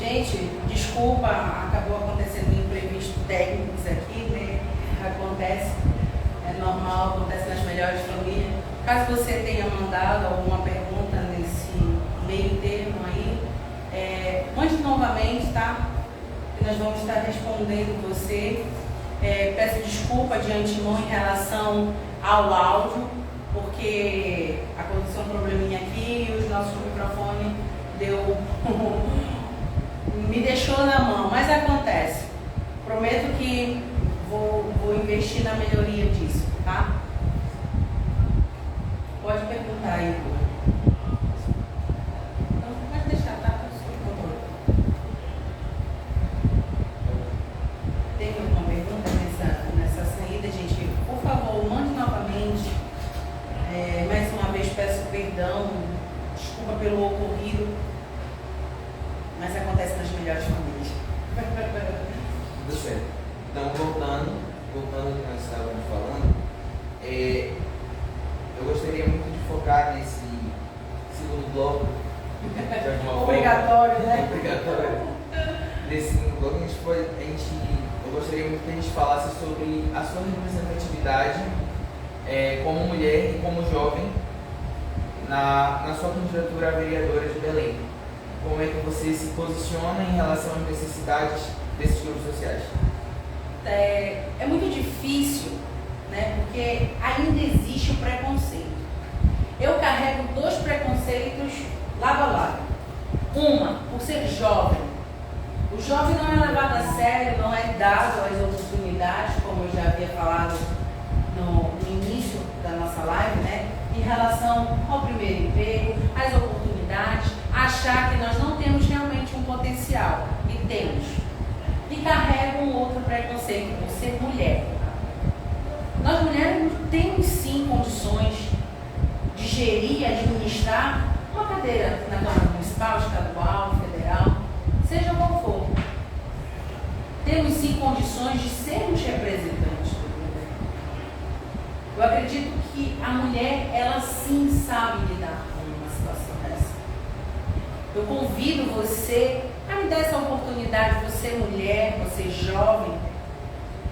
Gente, desculpa, acabou acontecendo imprevisto técnicos aqui, né? Acontece, é normal, acontece nas melhores famílias. Caso você tenha mandado alguma pergunta nesse meio termo aí, mande novamente, tá? Que nós vamos estar respondendo você. Peço desculpa de antemão em relação ao áudio, porque aconteceu um probleminha aqui e o nosso microfone me deixou na mão, mas acontece. Prometo que vou investir na melhoria disso, tá? Pode perguntar aí, então, pode deixar, tá? Tem alguma pergunta nessa saída, gente? Por favor, mande novamente. Mais uma vez peço perdão, desculpa pelo ocorrido, mas acontece nas melhores famílias. Tudo certo. Então, voltando ao que nós estávamos falando, eu gostaria muito de focar nesse segundo bloco. Obrigatório, né? Obrigatório. Nesse segundo bloco, eu gostaria muito que a gente falasse sobre a sua representatividade como mulher e como jovem na sua candidatura a vereadora de Belém. Como é que você se posiciona em relação às necessidades desses grupos sociais? É muito difícil, né? Porque ainda existe o preconceito. Eu carrego dois preconceitos lado a lado. Uma, por ser jovem. O jovem não é levado a sério, não é dado as oportunidades, como eu já havia falado no início da nossa live, né? Em relação ao primeiro emprego, às oportunidades, achar que nós não temos realmente um potencial, e temos. E carrega um outro preconceito por ser mulher. Nós mulheres temos sim condições de gerir e administrar uma cadeira na Câmara Municipal, estadual, federal, seja qual for. Temos sim condições de sermos representantes do governo. Eu acredito que a mulher, ela sim sabe lidar com uma situação dessa. Eu convido você a me dar essa oportunidade, você mulher, você jovem,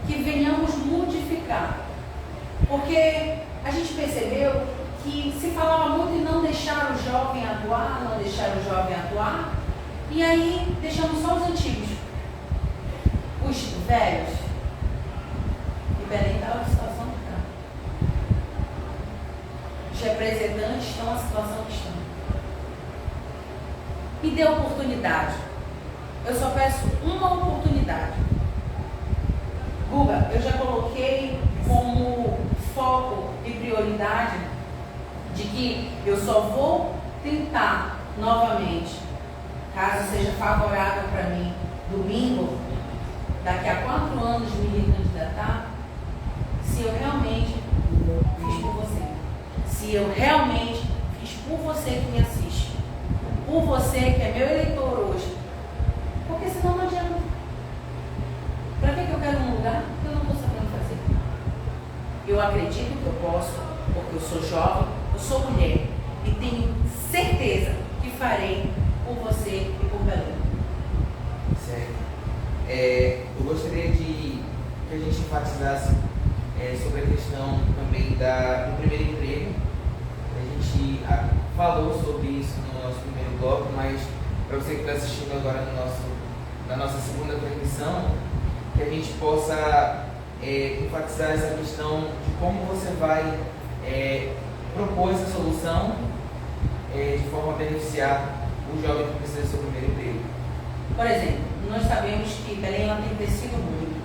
que venhamos modificar. Porque a gente percebeu que se falava muito em não deixar o jovem atuar, não deixar o jovem atuar, e aí deixamos só os antigos, os velhos. E Belém está na situação que está. Os representantes estão na situação que estão. Me dê oportunidade. Eu só peço uma oportunidade. Guga, eu já coloquei como foco e prioridade de que eu só vou tentar novamente, caso seja favorável para mim, domingo, daqui a 4 anos me recandidatar, se eu realmente fiz por você. Se eu realmente fiz por você que me assiste. Por você que é meu eleitor hoje. Porque senão não adianta. Para que eu quero um lugar que eu não estou sabendo fazer? Eu acredito que eu posso, porque eu sou jovem, eu sou mulher e tenho certeza que farei por você e por Belém. Certo. Eu gostaria que a gente enfatizasse sobre a questão também do primeiro emprego. A gente falou sobre isso no nosso primeiro bloco, mas para você que está assistindo agora na nossa segunda transmissão, que a gente possa enfatizar essa questão de como você vai propor essa solução de forma a beneficiar o jovem que precisa do seu primeiro emprego. Por exemplo, nós sabemos que Belém ela tem crescido muito.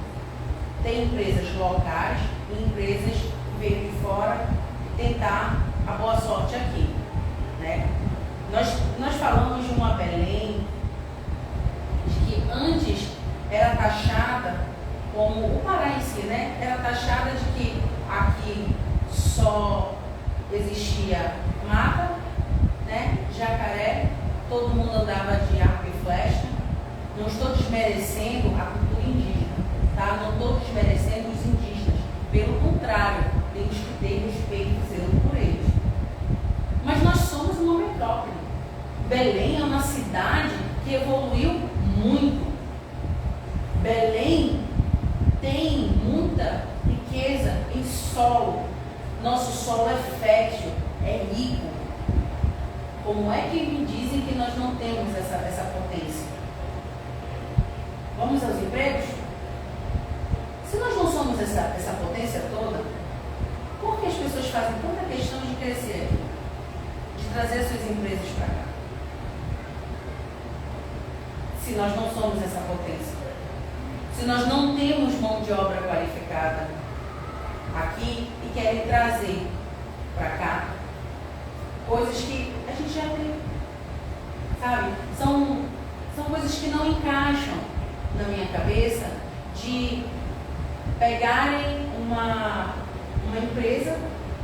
Tem empresas locais e empresas que veio de fora tentar a boa sorte aqui, né? Nós falamos de uma Belém que antes era taxada como o Pará em si, né? Era taxada de que aqui só existia mata, né? Jacaré, todo mundo andava de arco e flecha. Não estou desmerecendo a cultura indígena, tá? Não estou desmerecendo os indígenas. Pelo contrário, temos que ter respeito e zelo por eles. Mas nós somos uma metrópole. Belém é uma cidade que evoluiu muito. temos essa potência? Vamos aos empregos? Se nós não somos essa potência toda, por que as pessoas fazem tanta questão de crescer aqui? De trazer suas empresas para cá? Se nós não somos essa potência? Se nós não temos mão de obra qualificada aqui e querem trazer para cá coisas que a gente já tem, sabe? São coisas que não encaixam na minha cabeça de pegarem uma empresa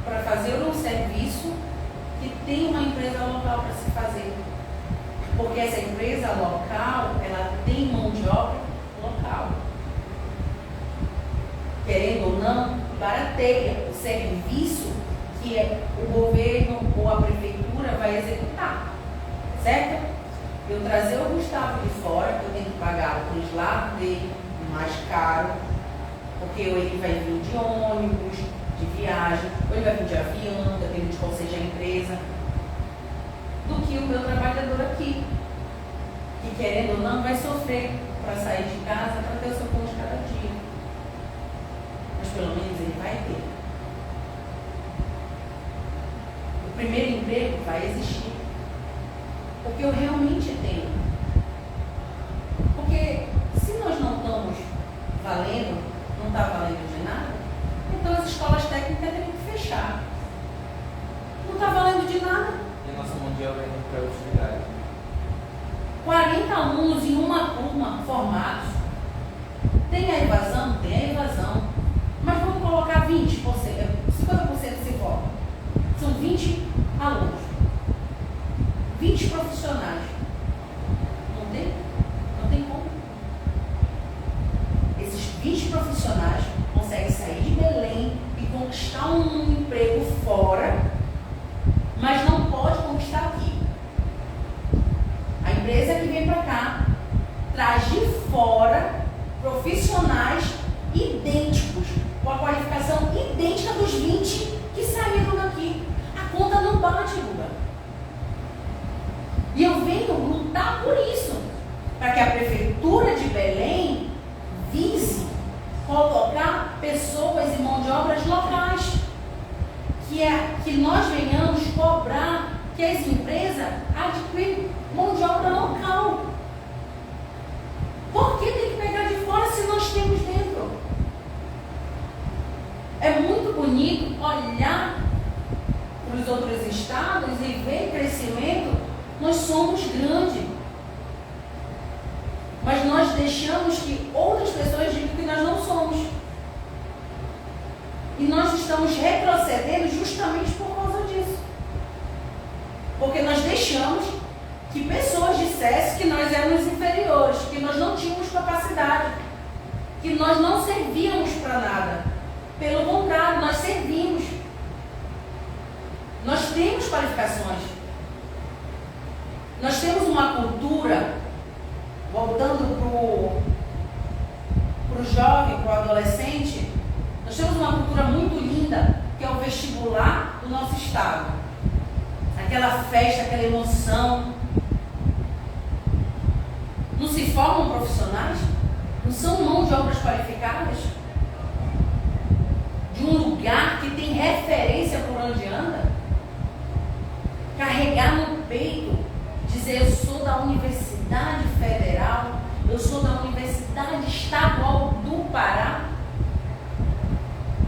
para fazer um serviço que tem uma empresa local para se fazer. Porque essa empresa local, ela tem mão de obra local. Querendo ou não, barateia o serviço que o governo ou a prefeitura vai executar. Certo? Eu trazer o Gustavo de fora, eu tenho que pagar o translado dele mais caro, porque ele vai vir de ônibus, de viagem, ou ele vai vir de avião, dependendo de qual seja a empresa, do que o meu trabalhador aqui, que querendo ou não vai sofrer para sair de casa para ter o seu pão de cada dia. Mas pelo menos ele vai ter. O primeiro emprego vai existir. Porque eu realmente tenho. Porque se nós não estamos valendo, não está valendo de nada, então as escolas técnicas teriam que fechar. Não está valendo de nada. E a nossa mão de obra indo para outros lugares. 40 alunos em uma turma formados. Tem a evasão? Tem a evasão. Mas vamos colocar 20%, 50% se forma. São 20 alunos. 20 profissionais. Não tem? Não tem como. Esses 20 profissionais conseguem sair de Belém e conquistar um emprego fora, mas não pode conquistar aqui. A empresa que vem para cá traz de fora profissionais idênticos, com a qualificação idêntica dos 20 que saíram daqui. A conta não bate, Luba. E eu venho lutar por isso, para que a Prefeitura de Belém vise colocar pessoas e mão de obras locais, que nós venhamos cobrar que as empresas adquirem mão de obra local. Por que tem que pegar de fora se nós temos dentro? É muito bonito olhar para os outros estados e ver crescimento. Nós somos grandes, mas nós deixamos que outras pessoas digam que nós não somos. E nós estamos retrocedendo justamente por causa disso. Porque nós deixamos que pessoas dissessem que nós éramos inferiores, que nós não tínhamos capacidade, que nós não servíamos para nada. Pelo contrário, nós servimos. Nós temos qualificações. Nós temos uma cultura, voltando para o jovem, para o adolescente, nós temos uma cultura muito linda, que é o vestibular do nosso estado. Aquela festa, aquela emoção. Não se formam profissionais? Não são mãos de obras qualificadas? De um lugar que tem referência por onde anda? Carregar no peito, dizer eu sou da Universidade Federal, eu sou da Universidade Estadual do Pará.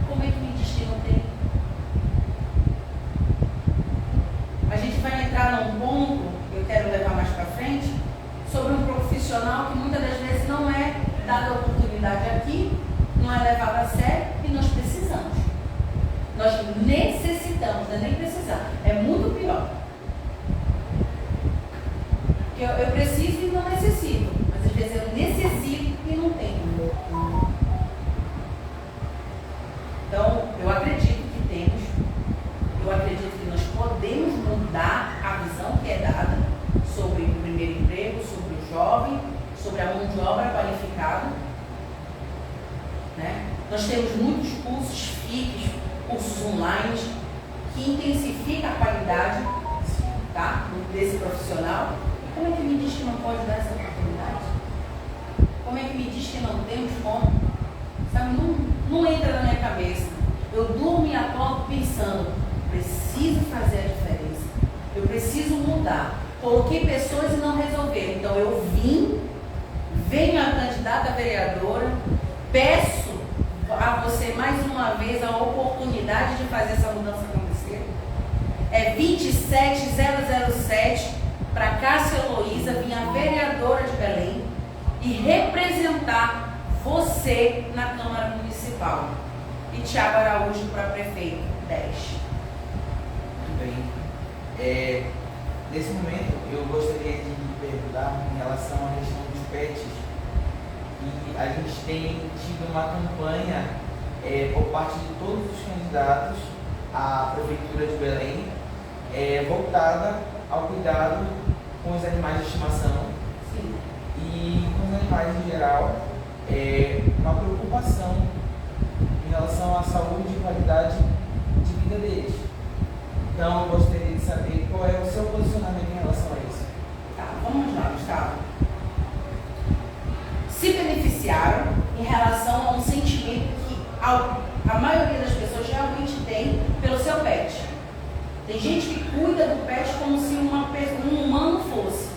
Como é que me diz que não tem? A gente vai entrar num ponto, eu quero levar mais para frente, sobre um profissional que muitas das vezes não é dada a oportunidade aqui, não é levado a sério e nós precisamos. Nós necessitamos, não é nem precisar, é muito pior. Eu preciso e não necessito, mas às vezes eu necessito e não tenho. Então, eu acredito que temos, eu acredito que nós podemos mudar a visão que é dada sobre o primeiro emprego, sobre o jovem, sobre a mão de obra qualificada. Né? Nós temos muitos cursos FICs, cursos online, que intensificam a qualidade, tá, desse profissional. Como é que não pode dar essa oportunidade? Como é que me diz que não temos como? Sabe, não entra na minha cabeça. Eu durmo e acordo pensando, preciso fazer a diferença. Eu preciso mudar. Coloquei pessoas e não resolveram. Então eu venho a candidata a vereadora, peço a você mais uma vez a oportunidade de fazer essa mudança acontecer. É 27007 para Cássia Heloísa, minha vereadora de Belém, e representar você na Câmara Municipal. E Tiago Araújo para prefeito, 10. Muito bem. Nesse momento, eu gostaria de perguntar em relação à questão dos pets. E a gente tem tido uma campanha por parte de todos os candidatos à Prefeitura de Belém, voltada ao cuidado com os animais de estimação. Sim. E com os animais em geral, uma preocupação em relação à saúde e qualidade de vida deles. Então, eu gostaria de saber qual é o seu posicionamento em relação a isso. Tá, vamos lá, Gustavo. Se beneficiaram em relação a um sentimento que a maioria das pessoas realmente tem pelo seu pet. Tem gente que cuida do pet como se um humano fosse.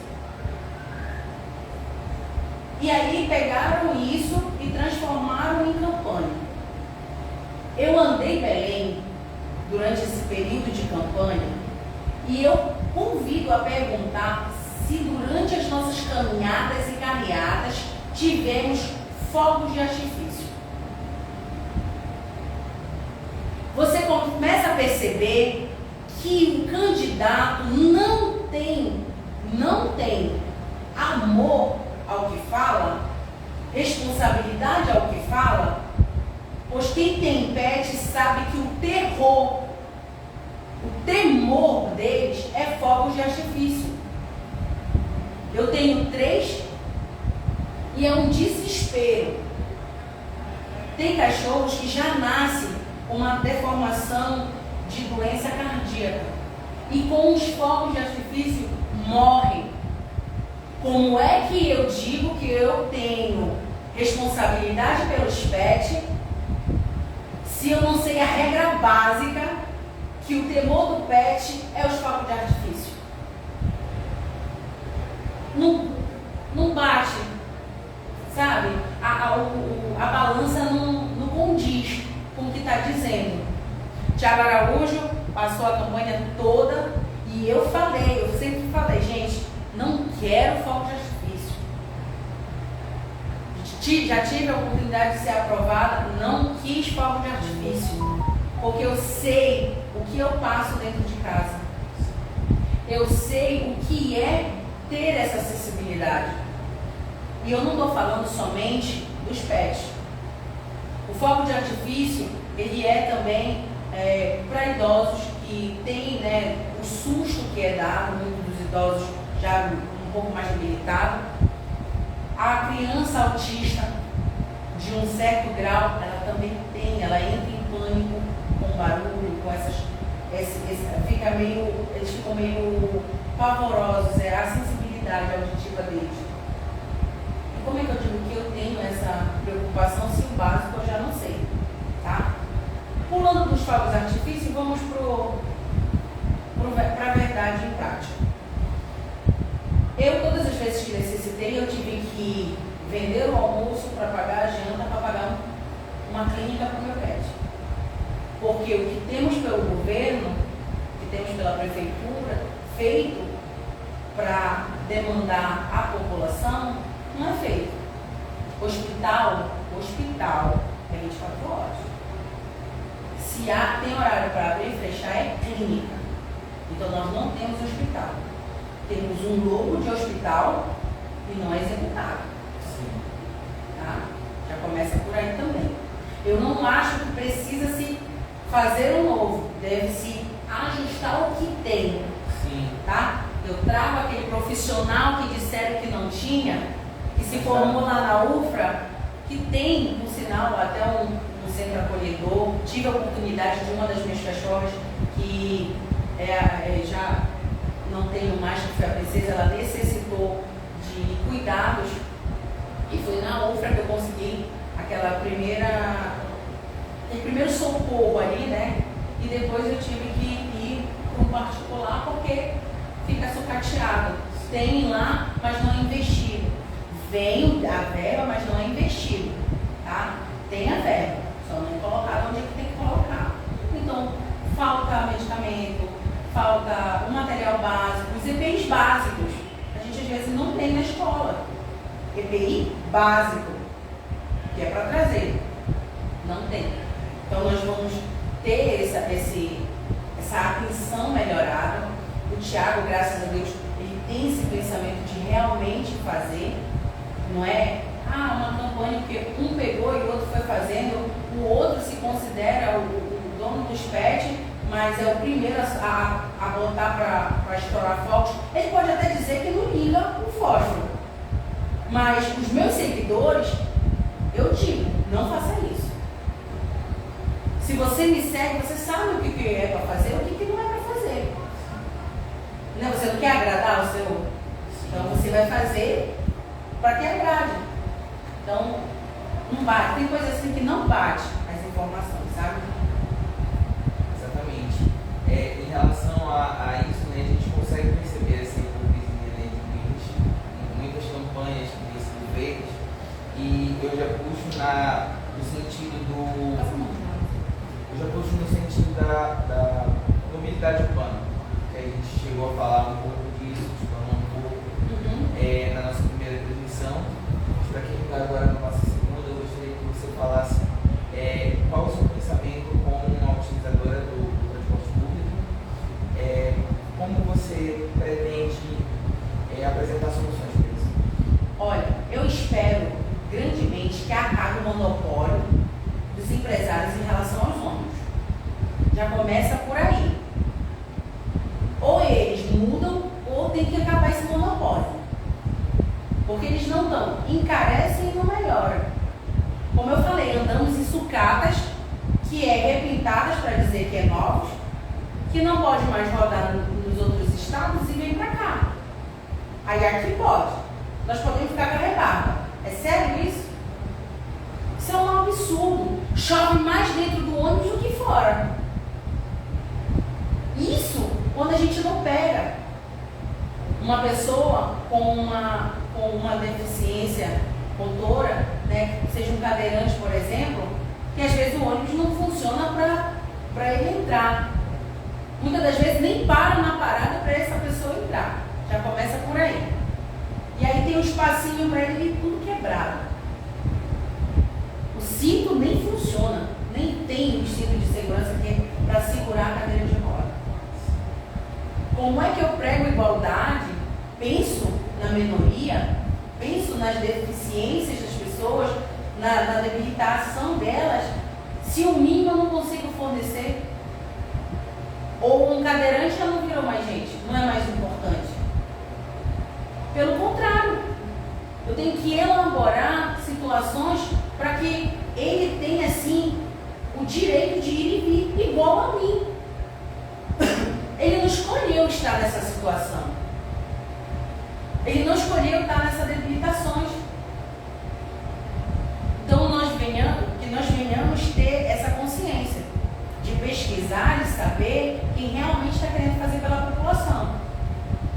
E aí pegaram isso e transformaram em campanha. Eu andei Belém durante esse período de campanha e eu convido a perguntar se durante as nossas caminhadas e carreadas tivemos fogos de artifício. Você começa a perceber que o candidato não tem amor ao que fala, responsabilidade ao que fala, pois quem tem pet sabe que o temor deles é fogos de artifício. Eu tenho 3 e é um desespero. Tem cachorros que já nascem com uma deformação de doença cardíaca e com os fogos de artifício morrem. Como é que eu digo que eu tenho responsabilidade pelos pets se eu não sei a regra básica que o temor do pet é os fogos de artifício? Não bate, sabe? A balança não condiz com o que está dizendo. Tiago Araújo passou a campanha toda e eu sempre falei, gente, não quero fogo de artifício. Já tive a oportunidade de ser aprovada, não quis fogo de artifício, porque eu sei o que eu passo dentro de casa. Eu sei o que é ter essa acessibilidade. E eu não estou falando somente dos pets. O fogo de artifício, ele é também para idosos que têm, né, o susto que é dado, muitos dos idosos já um pouco mais debilitados. A criança autista de um certo grau, ela também ela entra em pânico com barulho, com eles ficam meio pavorosos, é a sensibilidade auditiva deles. E como é que eu digo que eu tenho essa preocupação se o básico eu já não sei, tá? Pulando dos fogos artifícios, vamos para a verdade em prática. Eu, todas as vezes que necessitei, eu tive que vender o almoço para pagar a janta, para pagar uma clínica para o meu pet. Porque o que temos pelo governo, o que temos pela prefeitura, feito para demandar a população, não é feito. Hospital é 24 horas. Se tem horário para abrir e fechar, é clínica. Então nós não temos hospital. Temos um logo de hospital e não é executado. Sim. Tá? Já começa por aí também. Eu não acho que precisa se fazer um novo. Deve-se ajustar o que tem. Sim. Tá? Eu trago aquele profissional que disseram que não tinha, que se formou lá na UFRA, que tem, por sinal, até um centro acolhedor. Tive a oportunidade de uma das minhas cachorras, que já não tenho mais, que foi a princesa, ela necessitou tem lá, mas não é investido. Vem a verba, mas não é investido. Tá? Tem a verba, só não é colocado onde é que tem que colocar. Então, falta medicamento, falta o material básico, os EPIs básicos. A gente às vezes não tem na escola. EPI básico, que é para trazer. Não tem. Então nós vamos ter essa atenção melhorada. O Tiago, graças a Deus, ele tem esse pensamento de realmente fazer. Não é uma campanha que um pegou e o outro foi fazendo, o outro se considera o dono dos pets, mas é o primeiro a botar para estourar fogos. Ele pode até dizer que não liga o fósforo, mas os meus seguidores, eu digo, não faça isso. Se você me segue, você sabe o que é para fazer e o que não é para fazer. Não, você não quer agradar o seu? Então você vai fazer para que agrade. Então, não bate. Tem coisa assim que não bate as informações, sabe? Exatamente. Em relação a isso, né, a gente consegue perceber essa hipocrisia, né, de muitas campanhas que têm sido feitas, e eu já puxo no sentido da mobilidade urbana, que a gente chegou a falar um pouco disso, falando um pouco na nossa primeira transmissão. Para quem está agora na nossa segunda, eu gostaria que você falasse qual o seu pensamento como uma utilizadora do transporte público, como você pretende apresentar soluções para isso. Olha, eu espero grandemente que acabe o monopólio dos empresários em relação aos ônibus. Já começa por aí. Ou eles mudam, ou tem que acabar esse monopólio. Porque eles não dão, encarecem e não melhoram. Como eu falei, andamos em sucatas, que é repintadas para dizer que é novos, que não pode mais rodar nos outros estados e vem para cá. Aí aqui pode. Nós podemos ficar com a rebarba. É sério isso? Isso é um absurdo. Chove mais dentro do ônibus do que fora. Isso quando a gente não pega uma pessoa com uma deficiência motora, né, seja um cadeirante, por exemplo, que às vezes o ônibus não funciona para ele entrar. Muitas das vezes nem para na parada para essa pessoa entrar. Já começa por aí. E aí tem um espacinho para ele e tudo quebrado. O cinto nem funciona. Nem tem o cinto de segurança para segurar a cadeira de roda. Como é que eu prego igualdade? Penso na minoria, penso nas deficiências das pessoas, na debilitação delas, se o mínimo eu não consigo fornecer. Ou um cadeirante já não virou mais gente, não é mais importante. Pelo contrário, eu tenho que elaborar situações para que ele tenha, assim, o direito de ir e vir igual a mim. Ele não escolheu estar nessa situação. Ele não escolheu estar nessas debilitações. Então, que nós venhamos ter essa consciência de pesquisar e saber quem realmente está querendo fazer pela população.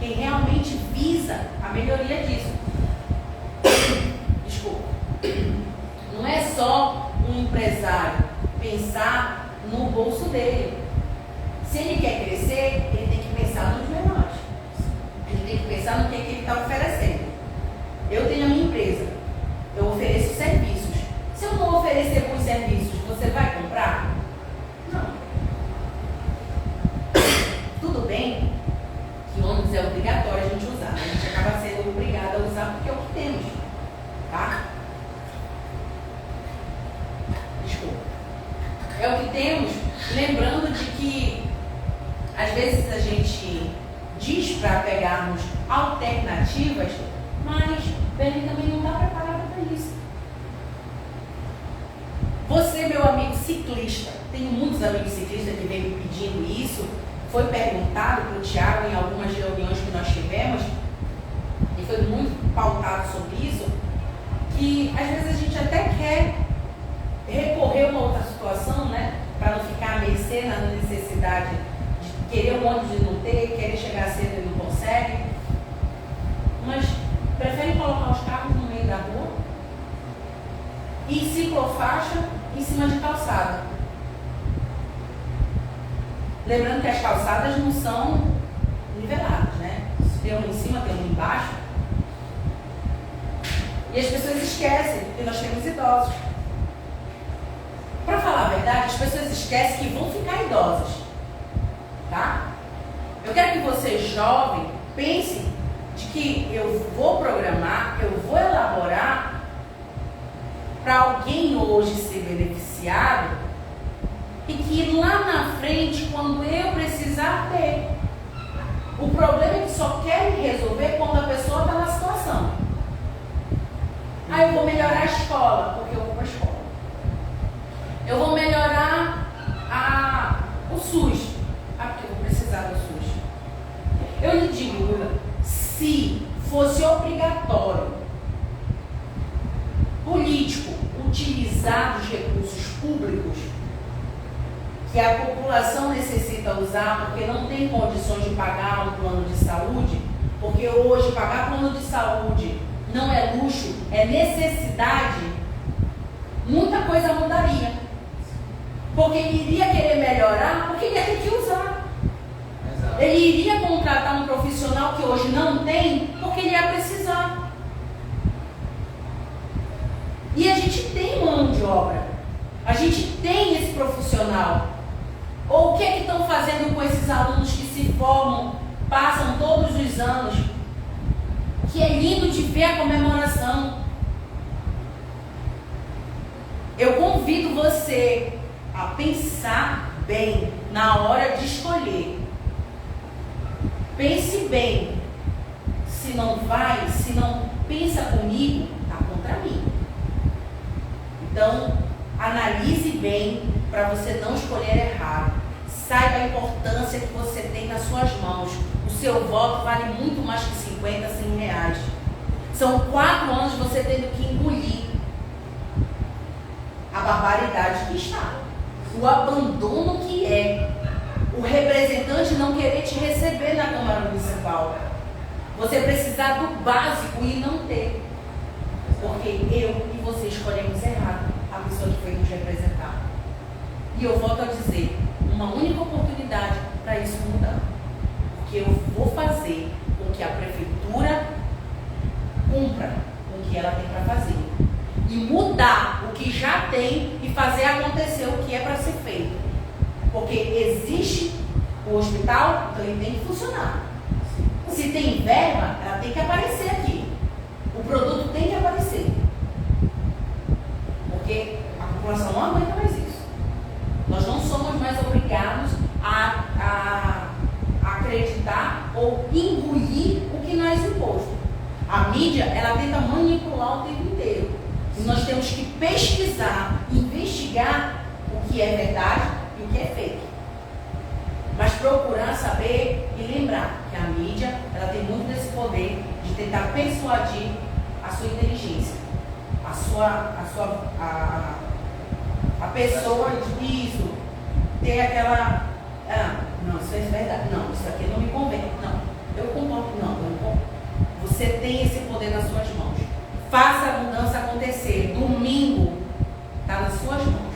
Quem realmente visa a melhoria disso. Desculpa. Não é só um empresário pensar no bolso dele. Se ele quer crescer, ele tem que pensar nos menores. Ele tem que pensar no que ele está oferecendo. Eu tenho a minha empresa. Eu ofereço serviços. Se eu não oferecer bons serviços, você vai comprar? Não. Tudo bem que ônibus é obrigatório a gente usar. A gente acaba sendo obrigado a usar porque é o que temos. Tá? Desculpa. É o que temos. Lembrando de que às vezes a gente diz para pegarmos alternativas, mas Belém também não está preparada para isso. Você, meu amigo ciclista, tenho muitos amigos ciclistas que vêm me pedindo isso, foi perguntado para o Tiago em algumas reuniões que nós tivemos, e foi muito pautado sobre isso, que às vezes a gente até quer recorrer a uma outra situação, né, para não ficar à mercê na necessidade de querer um ônibus e não ter, querer chegar cedo e não consegue. mas preferem colocar os carros no meio da rua e ciclofaixa em cima de calçada. Lembrando que as calçadas não são niveladas, né? Tem um em cima, tem um embaixo. E as pessoas esquecem que nós temos idosos. Para falar a verdade, as pessoas esquecem que vão ficar idosas. Tá? Eu quero que você, jovem, pense de que eu vou programar, eu vou elaborar para alguém hoje ser beneficiado e que lá na frente, quando eu precisar ter. O problema é que só querem resolver quando a pessoa está na situação. Eu vou melhorar a escola, porque eu vou para a escola. Eu vou melhorar o SUS, porque eu vou precisar do SUS. Eu lhe digo, Lula, se fosse obrigatório político utilizar os recursos públicos que a população necessita usar porque não tem condições de pagar um plano de saúde, porque hoje pagar plano de saúde não é luxo, é necessidade, muita coisa mudaria. Porque ele iria querer melhorar, porque ele ia ter que usar. Exato. Ele iria contratar um profissional que hoje não tem, porque ele ia precisar. E a gente tem mão de obra. A gente tem esse profissional. Ou o que é que estão fazendo com esses alunos que se formam, passam todos os anos, que é lindo de ver a comemoração. Eu convido você a pensar bem na hora de escolher. Pense bem. Se não vai, se não pensa comigo, está contra mim. Então, analise bem para você não escolher errado. Saiba a importância que você tem nas suas mãos. O seu voto vale muito mais que 50, 100 reais. São 4 anos você tendo que engolir a barbaridade que está. O abandono que é. O representante não querer te receber na Câmara Municipal. Você precisar do básico e não ter. Porque eu e você escolhemos errado a pessoa que foi nos representar. E eu volto a dizer, uma única oportunidade para isso mudar. Porque eu vou fazer com que a prefeitura cumpra com o que ela tem para fazer. E mudar o que já tem e fazer acontecer o que é para ser feito. Porque existe o hospital, então ele tem que funcionar. Se tem verba, ela tem que aparecer aqui. O produto tem que aparecer. Porque a população não aguenta mais isso. Nós não somos mais obrigados a acreditar ou engolir o que nós imposto. A mídia, ela tenta manipular o tempo inteiro. E nós temos que pesquisar, investigar o que é verdade e o que é fake. Mas procurar saber e lembrar que a mídia, ela tem muito desse poder de tentar persuadir a sua inteligência, a pessoa disso, tem aquela, não, isso é verdade, não, isso aqui não me convém, não, eu concordo, não, eu não concordo. Você tem esse poder nas suas mãos. Faça a mudança acontecer. Domingo está nas suas mãos.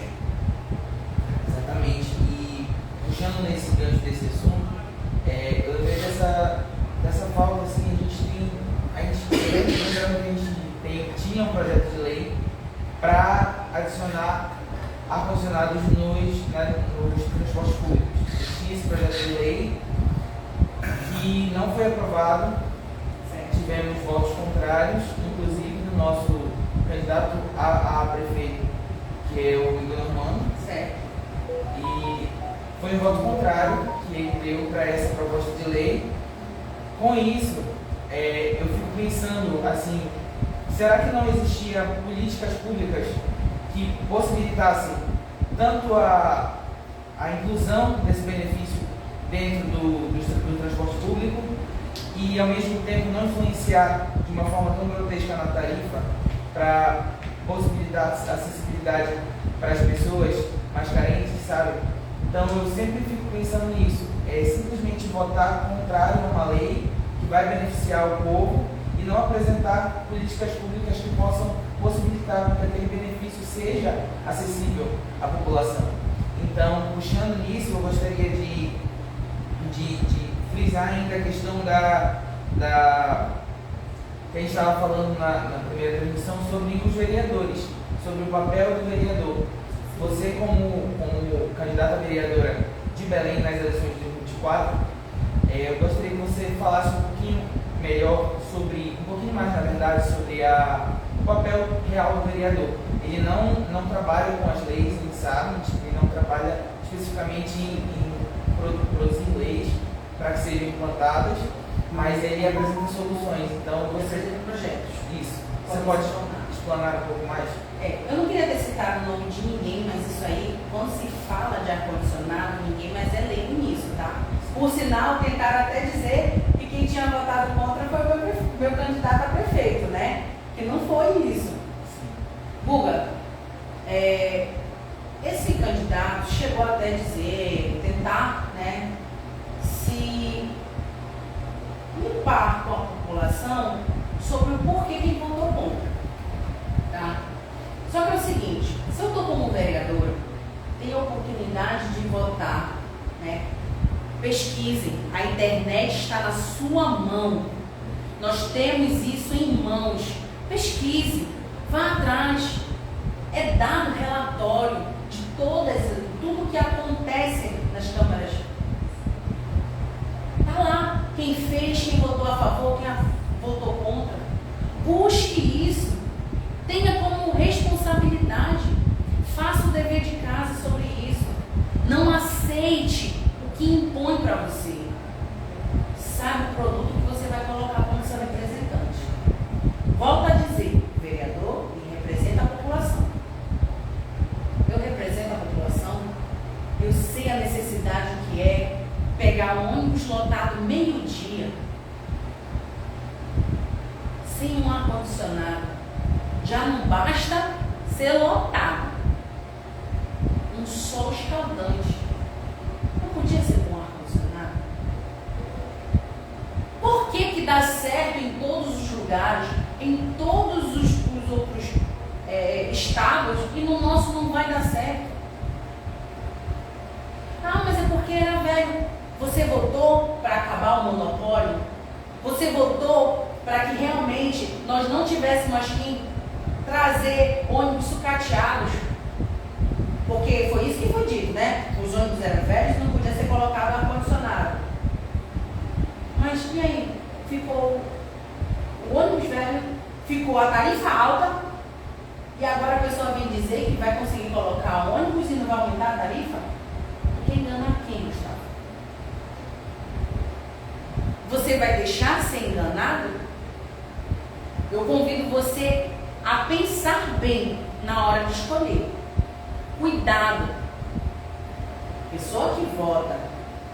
Exatamente. E puxando nesse gancho desse assunto, eu lembrei dessa falta assim, a gente tinha um projeto de lei para adicionar ar-condicionados nos transportes públicos. Tinha esse projeto de lei que não foi aprovado. Tivemos votos contrários, inclusive do nosso candidato a prefeito, que é o Igor Normando. Certo. E foi um voto contrário que ele deu para essa proposta de lei. Com isso, eu fico pensando assim, será que não existia políticas públicas que possibilitassem tanto a inclusão desse benefício dentro do transporte público e ao mesmo tempo não influenciar de uma forma tão grotesca na tarifa para possibilitar acessibilidade para as pessoas mais carentes, sabe? Então eu sempre fico pensando nisso, simplesmente votar contrário a uma lei que vai beneficiar o povo e não apresentar políticas públicas que possam possibilitar que aquele benefício seja acessível à população. Então, puxando nisso, eu gostaria de frisar ainda a questão que a gente estava falando na primeira transmissão sobre os vereadores, sobre o papel do vereador. Você, como candidata a vereadora de Belém nas eleições de 2024, eu gostaria que você falasse um pouquinho melhor um pouquinho mais, na verdade, sobre o papel real do vereador. Ele não trabalha com as leis, a gente sabe, ele não trabalha especificamente em produzir leis para que sejam implantadas, mas ele apresenta soluções. Então, você apresenta projetos. Isso. Você pode explanar um pouco mais? Eu não queria ter citado o nome de ninguém, mas isso aí, quando se fala de ar-condicionado, ninguém mais é leigo nisso, tá? Por sinal, tentaram até dizer que quem tinha votado contra foi o meu candidato a prefeito, né? Que não foi isso. Guga, esse candidato chegou até dizer, tentar, né, se limpar com a população sobre o porquê que ele votou contra, tá? Só que é o seguinte, se eu estou como vereadora, tenho a oportunidade de votar, né? Pesquisem, a internet está na sua mão. Nós temos isso em mãos. Pesquise, vá atrás. É dado relatório de tudo que acontece nas câmaras. Está lá, quem fez, quem votou a favor, quem votou contra. Busque isso. Tenha como responsabilidade. Faça o dever de casa sobre isso. Não aceite o que impõe para você. Sabe o produto que você vai colocar como seu representante. Volto a dizer, o vereador, ele representa a população. Eu represento a população, eu sei a necessidade que é pegar um ônibus lotado meio-dia, sem um ar-condicionado. Já não basta ser lotado. Um sol escaldante. Não podia ser com ar-condicionado? Por que dá certo em todos os lugares, em todos os outros estados, e no nosso não vai dar certo? Ah, mas é porque era velho. Você votou para acabar o monopólio? Você votou para que realmente nós não tivéssemos mais que trazer ônibus sucateados? Porque foi isso que foi dito, né? Os ônibus eram velhos, não podia ser colocado ar-condicionado. Mas e aí? Ficou o ônibus velho, ficou a tarifa alta, e agora a pessoa vem dizer que vai conseguir colocar ônibus e não vai aumentar a tarifa? Porque engana quem, Gustavo? Você vai deixar ser enganado? Eu convido você a pensar bem na hora de escolher. Cuidado. A pessoa que vota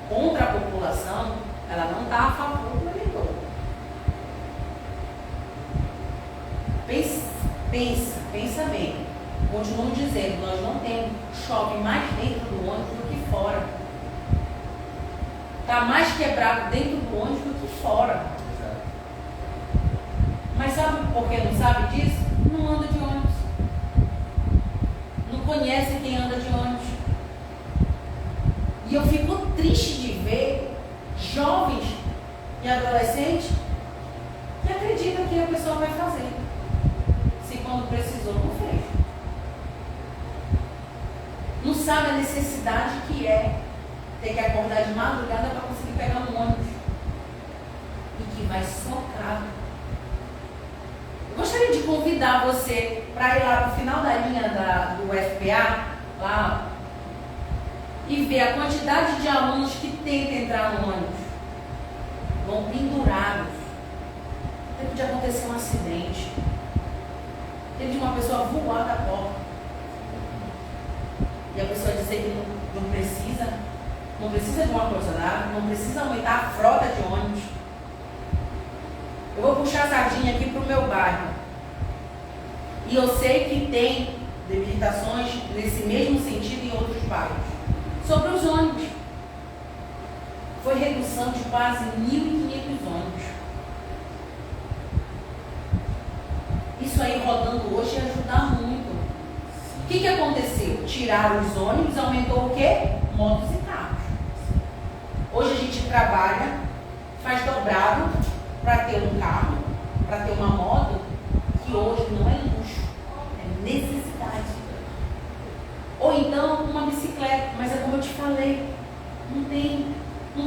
contra a população, ela não está a favor do eleitor. Pensa bem. Continuo dizendo, nós não temos, chove mais dentro do ônibus do que fora. Está mais quebrado dentro do ônibus do que fora. Mas sabe por que não sabe disso? Não anda de ônibus. Não conhece quem anda de ônibus. E eu fico triste de ver jovens e adolescentes que acreditam que a pessoa vai fazer. Se quando precisou, não fez. Não sabe a necessidade que é ter que acordar de madrugada para conseguir pegar um ônibus. E que vai socado. Eu gostaria de convidar você para ir lá para o final da linha do FPA, lá, e ver a quantidade de alunos que tentam entrar no ônibus. Vão pendurados. Teve de acontecer um acidente. Teve de uma pessoa voar da porta. E a pessoa dizer que não precisa de um ar-condicionado, não precisa aumentar a frota de ônibus. Eu vou puxar a sardinha aqui para o meu bairro. E eu sei que tem debilitações nesse mesmo sentido em outros bairros. Sobre os ônibus. Foi redução de quase 1.500 ônibus. isso aí rodando hoje ia ajudar muito. O que aconteceu? Tiraram os ônibus, aumentou o quê? Motos e carros. Hoje a gente trabalha, faz dobrado para ter um carro, para ter uma moto, que hoje não é luxo, é necessidade. Ou então uma bicicleta, mas é como eu te falei, não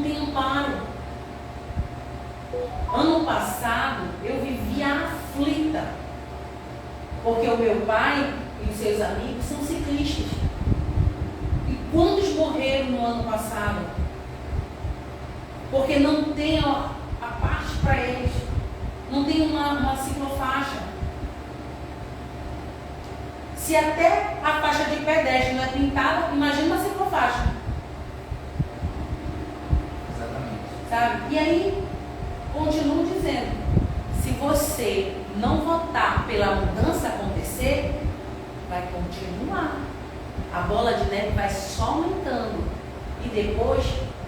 tem amparo. Ano passado eu vivia aflita, porque o meu pai e os seus amigos são ciclistas. E quantos morreram no ano passado? Porque não tem a parte para eles, não tem uma ciclofaixa. Se até a faixa de pedestre não é pintada, imagina uma ciclofaixa. Exatamente. Sabe? E aí, continuo dizendo, se você não votar pela mudança acontecer, vai continuar. A bola de neve vai só aumentando. E depois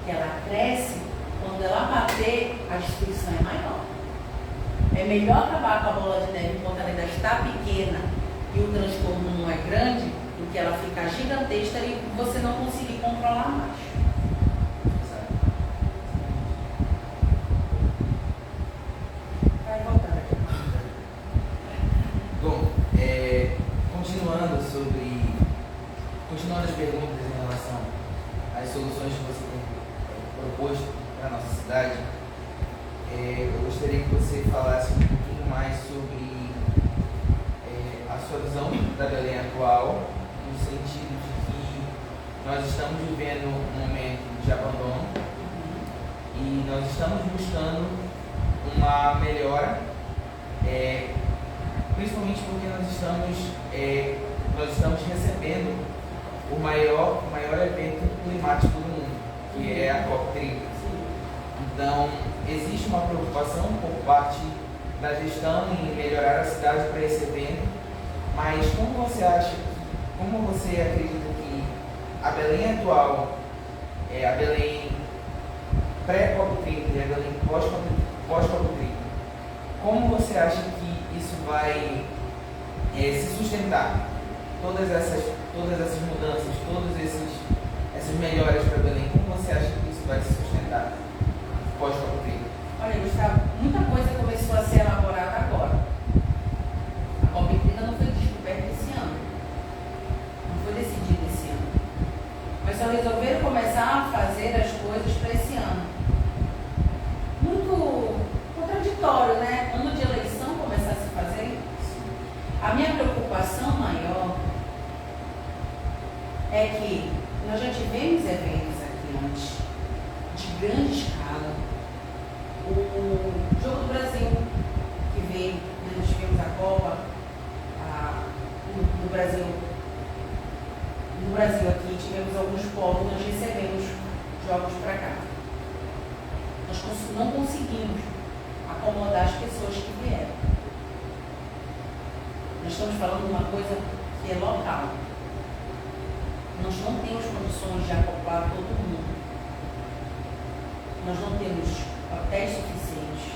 que ela cresce, quando ela bater, a destruição é maior. É melhor acabar com a bola de neve enquanto ela ainda está pequena e o transtorno não é grande, do que ela ficar gigantesca e você não conseguir controlar mais. Vai voltar aqui. Bom, continuando as perguntas em relação às soluções que você tem proposto para a nossa cidade, eu gostaria que você falasse um pouquinho mais sobre a sua visão da Belém atual, no sentido de que nós estamos vivendo um momento de abandono e nós estamos buscando uma melhora, principalmente porque nós estamos recebendo o maior evento climático do mundo, que é a COP30. Então, existe uma preocupação por parte da gestão em melhorar a cidade para esse evento, mas como você acredita que a Belém atual, a Belém pré-COP30 e a Belém pós-COP30, como você acha que isso vai se sustentar? Todas essas mudanças, essas melhoras para Belém, como você acha que isso vai se sustentar pós-COP30? Olha, Gustavo, muita coisa começou a ser elaborada agora. A COP30 não foi descoberta esse ano, não foi decidida esse ano, mas só resolveram começar a fazer as coisas para esse ano. Muito contraditório, né? Ano de eleição começar a se fazer. A minha preocupação maior é que nós já tivemos eventos aqui antes, de grande escala. O Jogo do Brasil, que veio, nós tivemos a Copa no Brasil. No Brasil aqui tivemos alguns polos, nós recebemos jogos para cá. Nós não conseguimos acomodar as pessoas que vieram. Nós estamos falando de uma coisa que é local. Nós não temos condições de acoplar todo mundo. Nós não temos hotéis suficientes.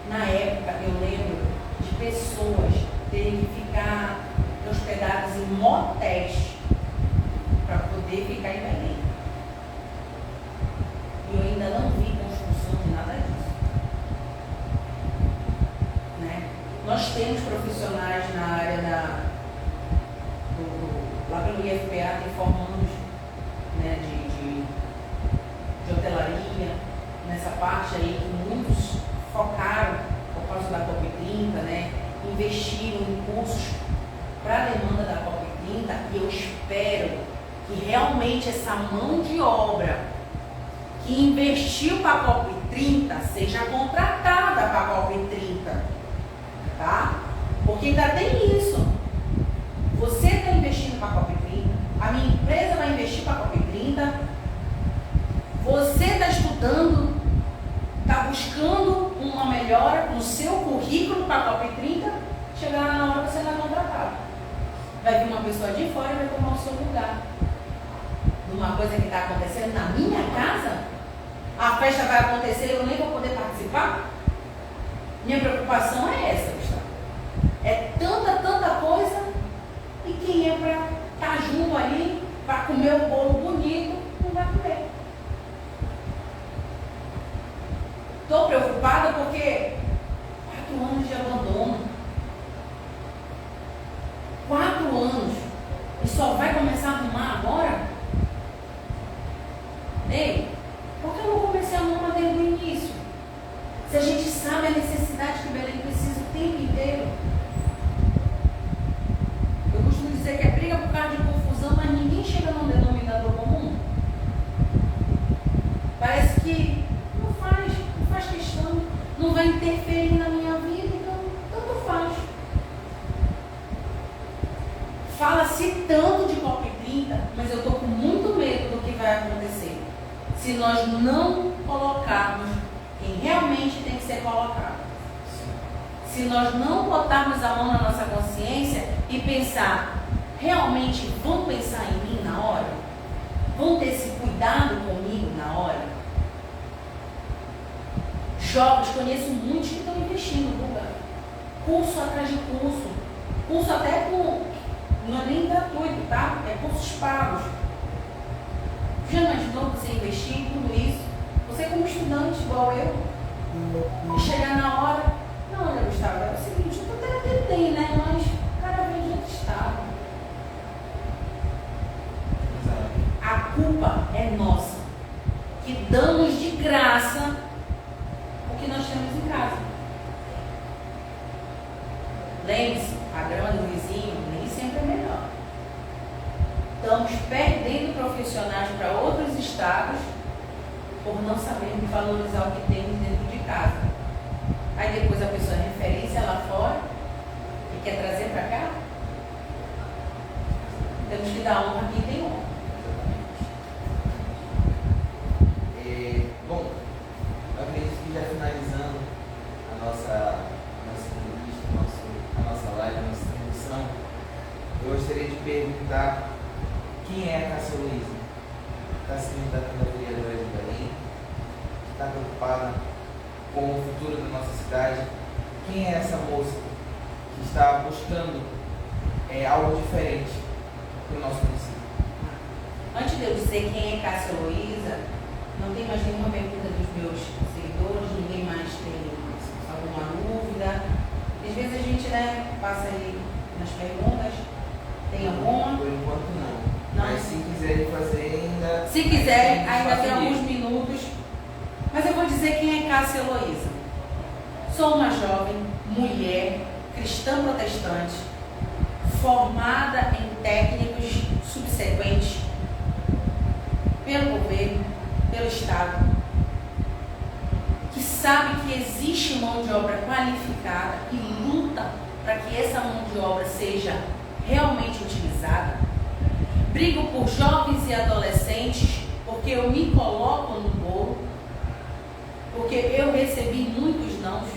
Na época, eu lembro de pessoas terem que ficar hospedadas em motéis para poder ficar em Belém. E eu ainda não vi construção de nada disso. Né? Nós temos profissionais na área lá pelo IFPA tem formandos, né, de hotelaria, nessa parte aí que muitos focaram por causa da COP30, né, investiram em cursos para a demanda da COP30 e eu espero que realmente essa mão de obra que investiu para a COP30 seja contratada para a COP30, tá? Porque ainda tem isso. Você está investindo para a COP30, a minha empresa vai investir para a COP30, você está estudando, está buscando uma melhora no seu currículo para a COP30, chegar na hora você não é contratado. Vai vir uma pessoa de fora e vai tomar o seu lugar. Uma coisa que está acontecendo na minha casa, a festa vai acontecer e eu nem vou poder participar? Minha preocupação é essa, Gustavo. É tanta tempo aí para comer o bolo bonito, não vai comer. Estou preocupada porque 4 anos de abandono. 4 anos. E só vai começar a arrumar agora? Ei, por que eu não comecei a arrumar desde o início? Se a gente sabe a necessidade que Belém precisa o tempo inteiro. Eu costumo dizer que é briga por causa de confusão, mas ninguém chega num denominador comum. Parece que não faz questão, não vai interferir na minha vida, então tanto faz. Fala-se tanto de COP30, mas eu estou com muito medo do que vai acontecer. Se nós não colocarmos quem realmente tem que ser colocado. Se nós não botarmos a mão na nossa consciência e pensar, realmente vão pensar em mim na hora? Vão ter esse cuidado comigo na hora? Jovens, conheço muitos que estão investindo, Guga. Curso atrás de curso. Curso até com, não é nem gratuito, tá? É cursos pagos. Já imaginou você investir em tudo isso? Você como estudante, igual eu, e chegar na hora, não, olha, Gustavo, é o seguinte, eu até tem, né? Mas o cara vem de outro estado. A culpa é nossa, que damos de graça o que nós temos em casa. Lembre-se, a grama do vizinho nem sempre é melhor. Estamos perdendo profissionais para outros estados por não sabermos valorizar o que temos dentro de casa. Aí depois a pessoa é referência lá fora e quer trazer para cá. Temos que dar honra a quem tem honra. Bom, eu acredito que já finalizando a nossa entrevista, a nossa live, a nossa transmissão, eu gostaria de perguntar quem é a Cássia Luísa? Está se candidatando a vereadora de Belém, está preocupada com o futuro da nossa cidade. Quem é essa moça que está buscando algo diferente para o nosso município? Antes de eu dizer quem é Cássia Luísa, não tem mais nenhuma pergunta dos meus seguidores, ninguém mais tem alguma dúvida. Às vezes a gente passa aí nas perguntas, tem alguma? Por enquanto não. Mas se quiserem fazer ainda... Se quiserem, ainda tem alguns minutos. Mas eu vou dizer quem é Cássia Heloísa. Sou uma jovem, mulher, cristã protestante, formada em técnicos subsequentes pelo governo, pelo Estado, que sabe que existe mão de obra qualificada e luta para que essa mão de obra seja realmente utilizada. Brigo por jovens e adolescentes, porque eu me coloco no bolo, porque eu recebi muitos nãos.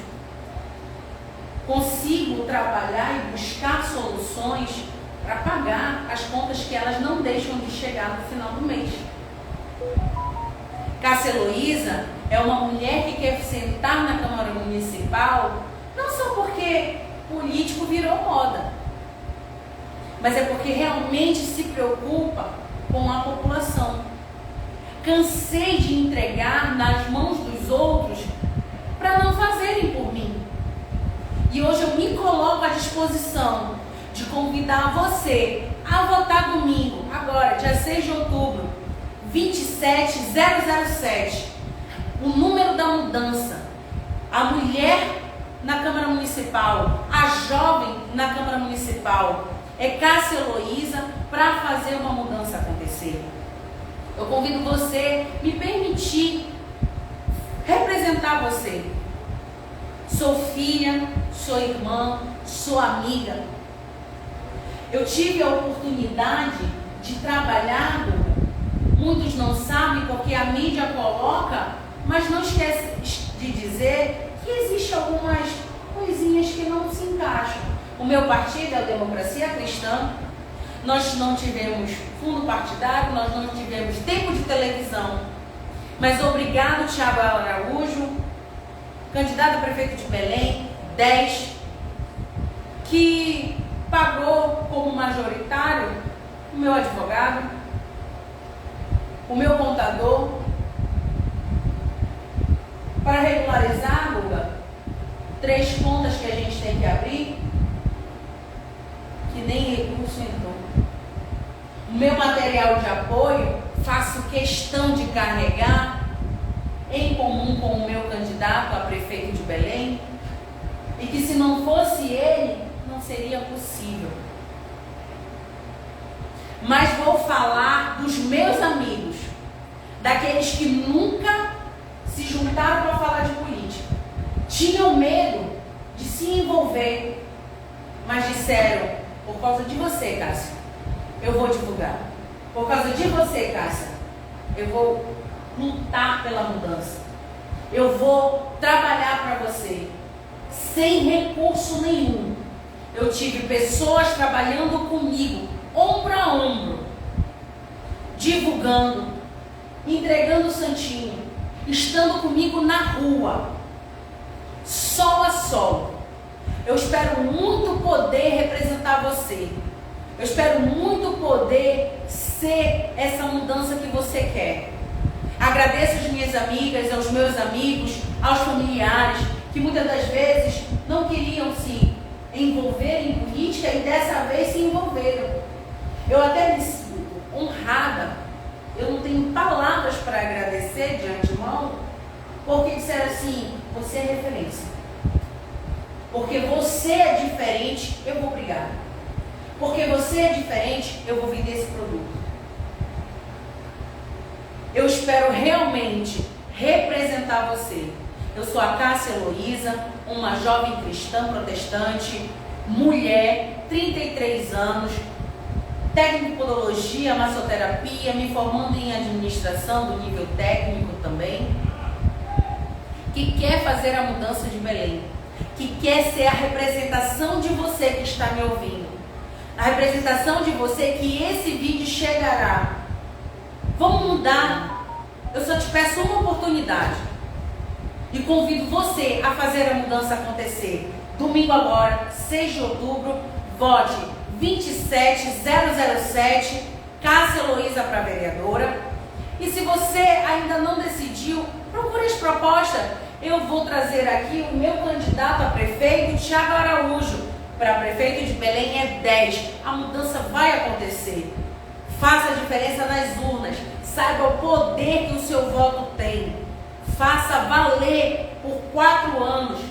Consigo trabalhar e buscar soluções para pagar as contas que elas não deixam de chegar no final do mês. Cássia Heloísa é uma mulher que quer sentar na Câmara Municipal, não só porque político virou moda, mas é porque realmente se preocupa com a população. Cansei de entregar nas mãos dos outros para não fazerem por mim. E hoje eu me coloco à disposição de convidar você a votar domingo, agora, dia 6 de outubro, 27007, o número da mudança. A mulher na Câmara Municipal, a jovem na Câmara Municipal, é Cássia Heloísa para fazer uma mudança acontecer. Eu convido você a me permitir representar você. Sou filha, sou irmã, sou amiga. Eu tive a oportunidade de trabalhar, muitos não sabem porque a mídia coloca, mas não esquece de dizer que existem algumas coisinhas que não se encaixam. O meu partido é a Democracia Cristã. Nós não tivemos fundo partidário, nós não tivemos tempo de televisão. Mas obrigado, Thiago Araújo, candidato a prefeito de Belém, 10, que pagou como majoritário o meu advogado, o meu contador, para regularizar, Guga, 3 contas que a gente tem que abrir, que nem recurso entrou. O meu material de apoio, faço questão de carregar em comum com o meu candidato a prefeito de Belém, e que se não fosse ele, não seria possível. Mas vou falar dos meus amigos, daqueles que nunca se juntaram para falar de política, tinham medo de se envolver, mas disseram: por causa de você, Cássia, eu vou divulgar. Por causa de você, Cássia, eu vou lutar pela mudança. Eu vou trabalhar para você, sem recurso nenhum. Eu tive pessoas trabalhando comigo, ombro a ombro, divulgando, entregando o santinho, estando comigo na rua, sol a sol. Eu espero muito poder representar você. Eu espero muito poder ser essa mudança que você quer. Agradeço às minhas amigas, aos meus amigos, aos familiares, que muitas das vezes não queriam se envolver em política e dessa vez se envolveram. Eu até me sinto honrada, eu não tenho palavras para agradecer de antemão, porque disseram assim: você é referência. Porque você é diferente, eu vou brigar. Porque você é diferente, eu vou vender esse produto. Eu espero realmente representar você. Eu sou a Cássia Heloísa, uma jovem cristã protestante, mulher, 33 anos, técnico em podologia, massoterapia, me formando em administração do nível técnico também, que quer fazer a mudança de Belém, que quer ser a representação de você que está me ouvindo, a representação de você que esse vídeo chegará. Vamos mudar. Eu só te peço uma oportunidade e convido você a fazer a mudança acontecer. Domingo agora, 6 de outubro, vote 27007, Cássia Heloísa para vereadora. E se você ainda não decidiu, procure as propostas. Eu vou trazer aqui o meu candidato a prefeito, Thiago Araújo. Para prefeito de Belém é 10. A mudança vai acontecer. Faça a diferença nas urnas. Saiba o poder que o seu voto tem. Faça valer por 4 anos.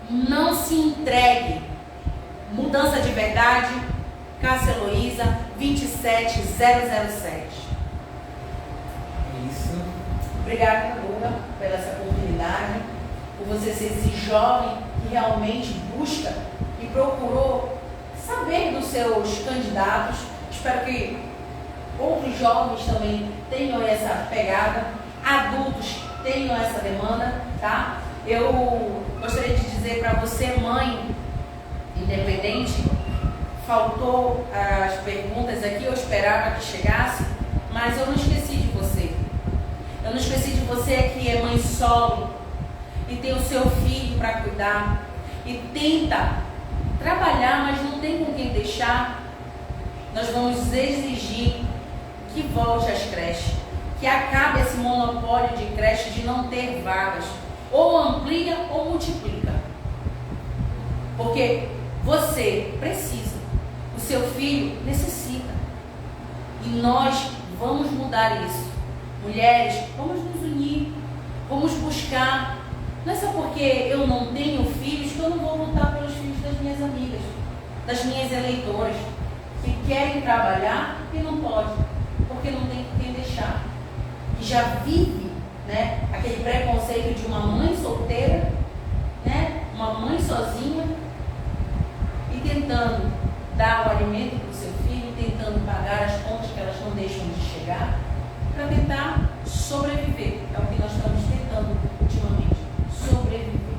Não se entregue. Mudança de verdade, Cássia Heloísa, 27007. Isso. Obrigada, Lula, pela essa oportunidade, por você ser esse jovem que realmente busca e procurou saber dos seus candidatos. Espero que outros jovens também tenham essa pegada, adultos tenham essa demanda, tá? Eu gostaria de dizer para você, mãe independente, faltou as perguntas aqui, eu esperava que chegasse, mas eu não esqueci de você. Eu não esqueci de você que é mãe solo e tem o seu filho para cuidar e tenta trabalhar, mas não tem com quem deixar. Nós vamos exigir que volte às creches, que acabe esse monopólio de creche de não ter vagas. Ou amplia ou multiplica. Porque você precisa, o seu filho necessita. E nós vamos mudar isso. Mulheres, vamos nos unir, vamos buscar. Não é só porque eu não tenho filhos que eu não vou lutar pelos filhos das minhas amigas, das minhas eleitoras, que querem trabalhar e não pode, porque não tem quem deixar. Que já vive, né, aquele preconceito de uma mãe solteira, né, uma mãe sozinha, e tentando dar o alimento para o seu filho, tentando pagar as contas que elas não deixam de chegar, para tentar sobreviver. É o que nós estamos tentando ultimamente, sobreviver.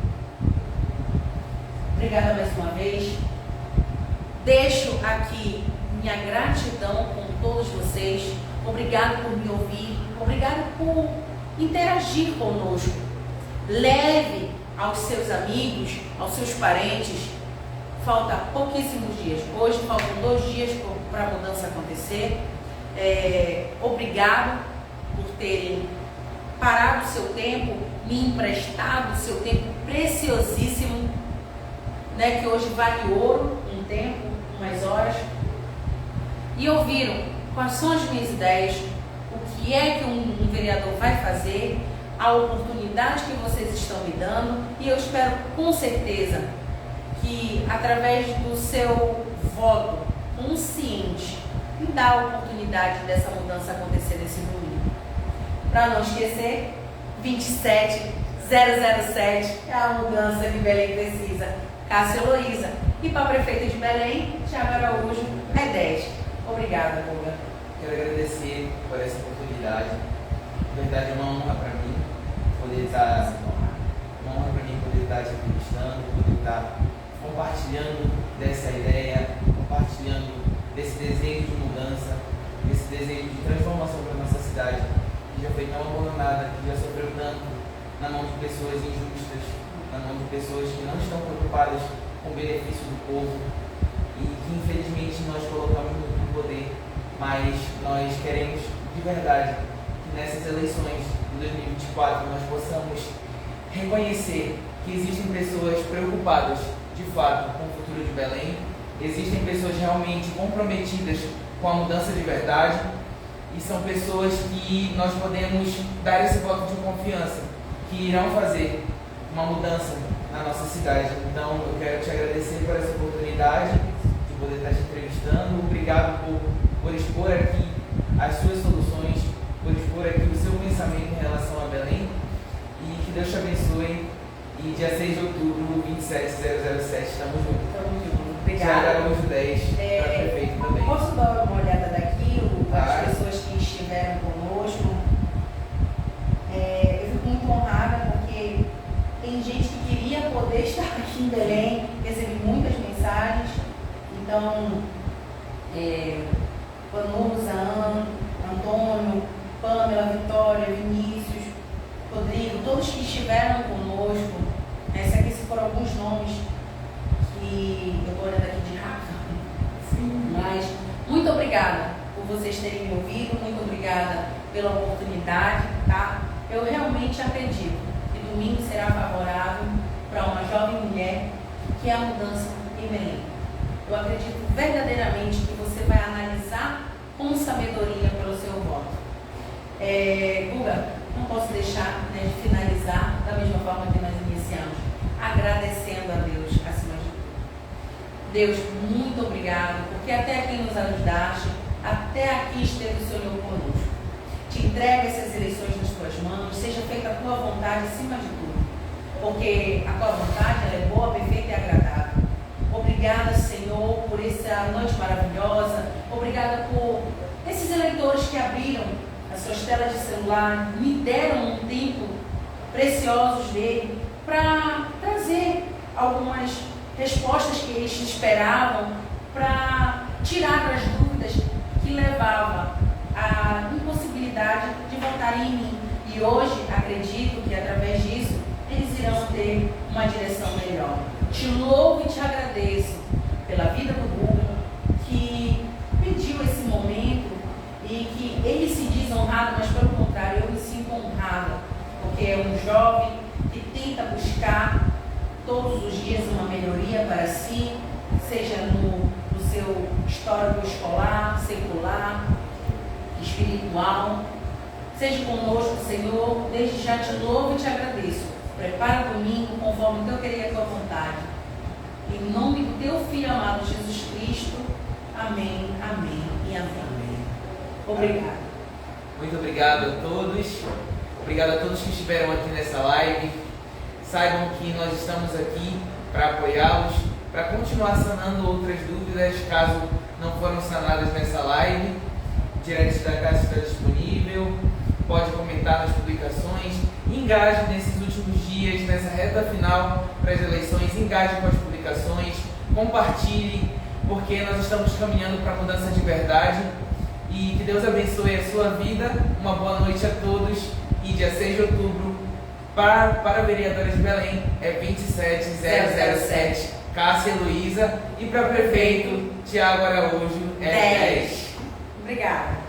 Obrigada mais uma vez. Deixo aqui minha gratidão com todos vocês. Obrigado por me ouvir. Obrigado por interagir conosco. Leve aos seus amigos, aos seus parentes. falta pouquíssimos dias. Hoje faltam 2 dias para a mudança acontecer. Obrigado por terem parado o seu tempo, me emprestado o seu tempo preciosíssimo, né, que hoje vale ouro, um tempo, umas horas, e ouviram quais são as minhas ideias, o que é que um vereador vai fazer, a oportunidade que vocês estão me dando, e eu espero com certeza que através do seu voto consciente me dá a oportunidade dessa mudança acontecer nesse domingo. Para não esquecer, 27007 é a mudança que Belém precisa. Cássia Heloísa. E para a prefeita de Belém, Thiago Araújo, é 10. Obrigada, Guga. Quero agradecer por essa oportunidade. Na verdade, é uma honra para mim poder estar te entrevistando, poder estar compartilhando dessa ideia, compartilhando desse desejo de mudança, desse desejo de transformação para a nossa cidade, que já foi tão abandonada, que já sofreu tanto na mão de pessoas injustas, na mão de pessoas que não estão preocupadas com o benefício do povo e que infelizmente nós colocamos no poder. Mas nós queremos de verdade que nessas eleições de 2024 nós possamos reconhecer que existem pessoas preocupadas de fato com o futuro de Belém, existem pessoas realmente comprometidas com a mudança de verdade e são pessoas que nós podemos dar esse voto de confiança, que irão fazer uma mudança na nossa cidade. Então eu quero te agradecer por essa oportunidade de poder estar te entrevistando. Obrigado por expor aqui as suas soluções, por expor aqui o seu pensamento em relação a Belém, e que Deus te abençoe. E dia 6 de outubro, 27007, estamos juntos. Estamos juntos. Obrigada. Thiago Araújo 10, para prefeito também. Posso dar uma olhada daqui, as pessoas que estiveram conosco? Eu fico muito honrada porque tem gente que queria poder estar aqui em Belém, recebi muitas mensagens. Então, Vanusa, Antônio, Pamela, Vitória, Vinícius, Rodrigo, todos que estiveram conosco. Esses aqui foram alguns nomes que eu estou olhando aqui de rápido. Sim. Mas muito obrigada por vocês terem me ouvido, muito obrigada pela oportunidade, tá? Eu realmente acredito que domingo será favorável para uma jovem mulher que é a mudança em Belém. Eu acredito verdadeiramente que você vai analisar com sabedoria pelo seu voto. Guga, não posso deixar, né, de finalizar da mesma forma que nós iniciamos, agradecendo a Deus acima de tudo. Deus, muito obrigado, porque até aqui nos ajudaste, até aqui esteve o Senhor conosco. Te entrego essas eleições nas tuas mãos, seja feita a tua vontade acima de tudo, porque a tua vontade ela é boa, perfeita e agradável. Obrigada, Senhor, por essa noite maravilhosa. Obrigada por esses eleitores que abriram as suas telas de celular, me deram um tempo preciosos dele para trazer algumas respostas que eles esperavam, para tirar as dúvidas que levavam à impossibilidade de votarem em mim. E hoje acredito que através disso eles irão ter uma direção melhor. Te louvo e te agradeço pela vida do Guga, que pediu esse momento e que ele se diz honrado, mas pelo contrário, eu me sinto honrada, porque é um jovem que tenta buscar todos os dias uma melhoria para si, seja no seu histórico escolar, secular, espiritual. Seja conosco, Senhor, desde já te louvo e te agradeço. Prepara o domingo conforme o teu querer e a tua vontade. Em nome do teu Filho amado Jesus Cristo. Amém, amém e amém. Obrigado. Muito obrigado a todos. Obrigado a todos que estiveram aqui nessa live. Saibam que nós estamos aqui para apoiá-los, para continuar sanando outras dúvidas, caso não foram sanadas nessa live. O direct da casa está disponível. Pode comentar nas publicações. Engaje nesses últimos dias, nessa reta final para as eleições. Engaje com as publicações. Compartilhe, porque nós estamos caminhando para a mudança de verdade. E que Deus abençoe a sua vida. Uma boa noite a todos. E dia 6 de outubro, para vereadores de Belém, é 27007, Cássia Heloísa. E para prefeito, Tiago Araújo, é 10. Obrigada.